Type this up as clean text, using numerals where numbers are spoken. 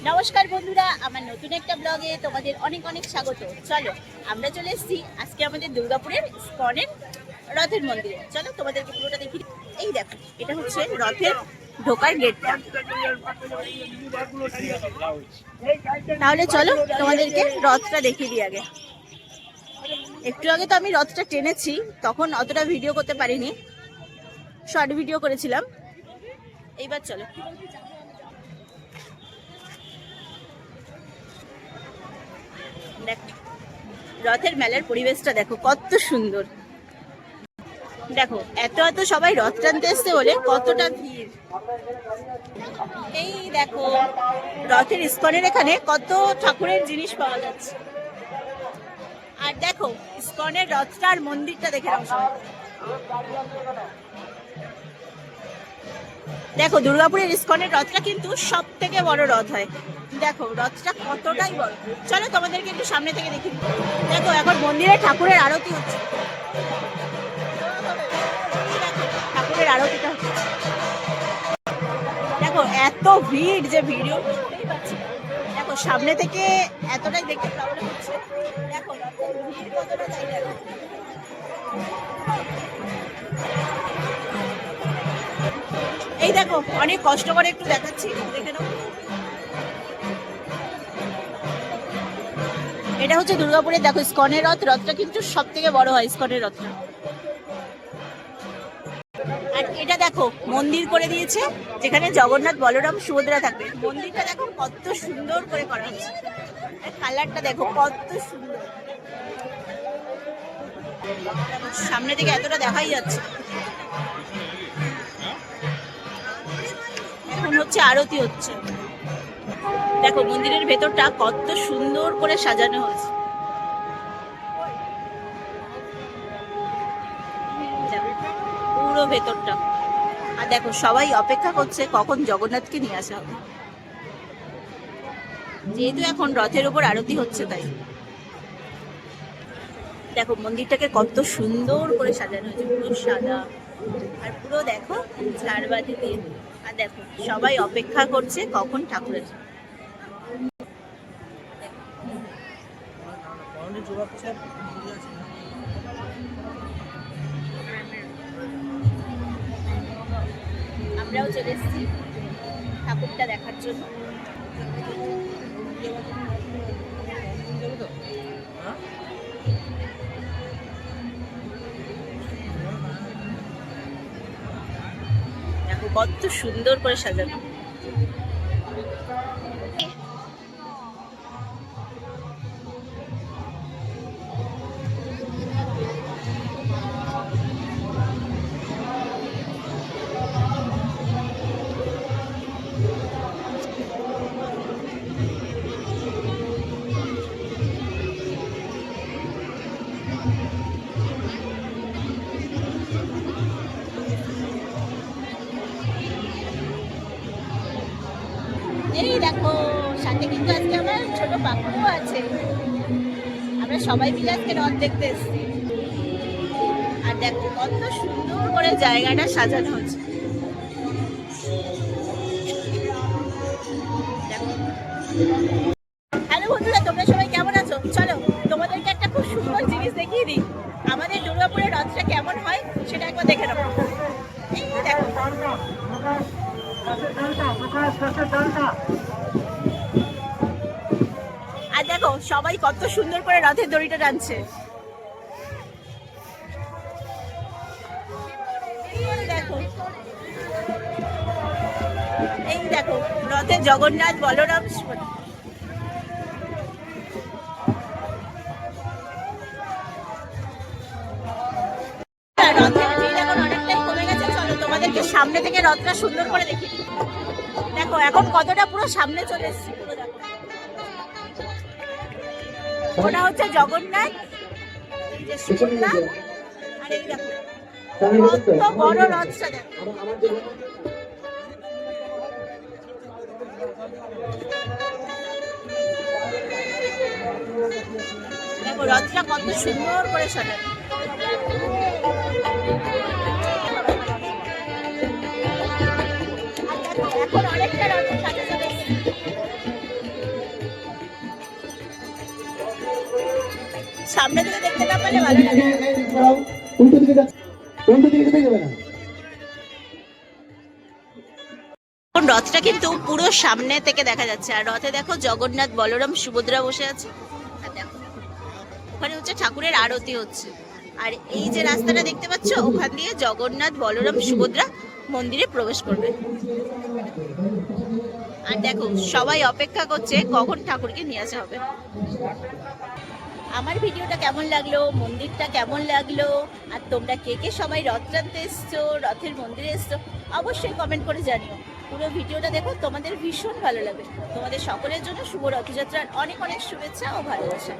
নমস্কার বন্ধুরা, আমার নতুন একটা ব্লগে তোমাদের অনেক অনেক স্বাগত। চলো আমরা চলে এসেছি আজকে আমাদের দুর্গাপুরের ইসকনের রথের মন্দিরে। চলো তোমাদেরকে পুরোটা দেখি। এই দেখো, এটা হচ্ছে রথের ঢোকার গেটটা। তাহলে চলো তোমাদেরকে রথটা দেখিয়ে দিই। আগে একটু আগে তো আমি রথটা টেনেছি, তখন অতটা ভিডিও করতে পারিনি, শর্ট ভিডিও করেছিলাম। এইবার চলো দেখো রথের মেলার পরিবেশটা দেখো কত সুন্দর। দেখো এত এত সবাই রথ টানতে এসছে বলে কতটা ভিড়। এই দেখো রথের ইসকনের এখানে কত ঠাকুরের জিনিস পাওয়া যাচ্ছে। আর দেখো ইসকনের রথটার মন্দিরটা দেখে নাও সবাই। দেখো দুর্গাপুরের ইসকনের রথটা কিন্তু সব থেকে বড় রথ হয়। দেখো রথটা কতটাই বড়। চলো তোমাদেরকে একটু সামনে থেকে দেখি। দেখো এখন মন্দিরে ঠাকুরের আরতি হচ্ছে। ঠাকুরের আরতিটা হচ্ছে। দেখো এত ভিড় যে ভিডিও করতেই পারছি। দেখো সামনে থেকে এতটাই দেখতে প্রবলেম হচ্ছে। দেখো ভিড় কতটা তাই দেখো। এই দেখো অনেক কষ্ট করে একটু দেখাচ্ছি, দেখে নাও। এটা হচ্ছে দুর্গাপুরে। দেখো ইসকনের রথ, রথটা কিন্তু সব থেকে বড় হয় ইসকনের রথটা। আর এটা দেখো মন্দির করে দিয়েছে, যেখানে জগন্নাথ বলরাম সুভদ্রা থাকবে। মন্দিরটা দেখো কত সুন্দর করে করা হয়েছে। কালারটা দেখো কত সুন্দর। সামনে থেকে এতটা দেখাই যাচ্ছে। এখন হচ্ছে আরতি হচ্ছে। দেখো মন্দিরের ভেতরটা কত সুন্দর করে সাজানো হয়েছে। পুরো ভেতরটা। আর দেখো সবাই অপেক্ষা করছে কখন জগন্নাথকে নিয়ে আসা হবে, যেহেতু এখন রথের উপর আরতি হচ্ছে তাই। দেখো মন্দিরটাকে কত সুন্দর করে সাজানো হয়েছে, পুরো সাদা। আর পুরো দেখো ঝাড়বাতি দিয়ে। আর দেখো সবাই অপেক্ষা করছে কখন ঠাকুর আসবে। আমরাও চলে এসেছি ঠাকুরটা দেখার জন্য। দেখো কত সুন্দর করে সাজানো। এই দেখো সাথে কিন্তু আজকে আমার ছোট পাখুও আছে। আমরা সবাই মিলে আজকে রথ দেখতে এসেছি। আর দেখো কত সুন্দর করে জায়গাটা সাজানো হচ্ছে। হ্যালো বন্ধুরা, তোমরা সবাই কেমন আছো? চলো তোমাদেরকে একটা খুব সুন্দর জিনিস দেখিয়ে দিই। আমাদের দুর্গাপুরের রথটা কেমন হয় সেটা একবার দেখে নেবো। এই দেখো আর দেখো সবাই কত সুন্দর করে রথের দড়িটা টানছে। এই দেখো রথে জগন্নাথ বলরাম রথের ভিড় এখন অনেকটাই কমে গেছে। চলো তোমাদেরকে সামনে থেকে রথটা সুন্দর করে দেখি। দেখো এখন কতটা পুরো সামনে চলে এসেছি। পুরো দেখো ওটা হচ্ছে জগন্নাথ, এই যে সুভদ্রা। আর এই দেখো কত বড় রথটা। দেখো রথটা কত সুন্দর করে সাজানো। এখন অনেকটা রথের সাথে চলে সামনে থেকে দেখতে না পারলে ভালো লাগে না। উল্টো দিকে যাচ্ছে, উল্টো দিকে যেতে যাবে না। এখন রথটা কিন্তু পুরো সামনে থেকে দেখা যাচ্ছে, আর রথে দেখো জগন্নাথ, বলরাম, সুভদ্রা বসে আছে। আর দেখো ওখানে হচ্ছে ঠাকুরের আরতি হচ্ছে। আর এই যে রাস্তাটা দেখতে পাচ্ছ, ওখান দিয়ে জগন্নাথ, বলরাম, সুভদ্রা মন্দিরে প্রবেশ করবে। আর দেখো সবাই অপেক্ষা করছে কখন ঠাকুরকে নিয়ে আসা হবে। আমার ভিডিওটা কেমন লাগলো, মন্দিরটা কেমন লাগলো, আর তোমরা কে কে সবাই রথ টানতে এসছো, রথের মন্দিরে এসছো, অবশ্যই কমেন্ট করে জানিও। পুরো ভিডিওটা দেখো, তোমাদের ভীষণ ভালো লাগবে। তোমাদের সকলের জন্য শুভ রথযাত্রার অনেক অনেক শুভেচ্ছা ও ভালোবাসা।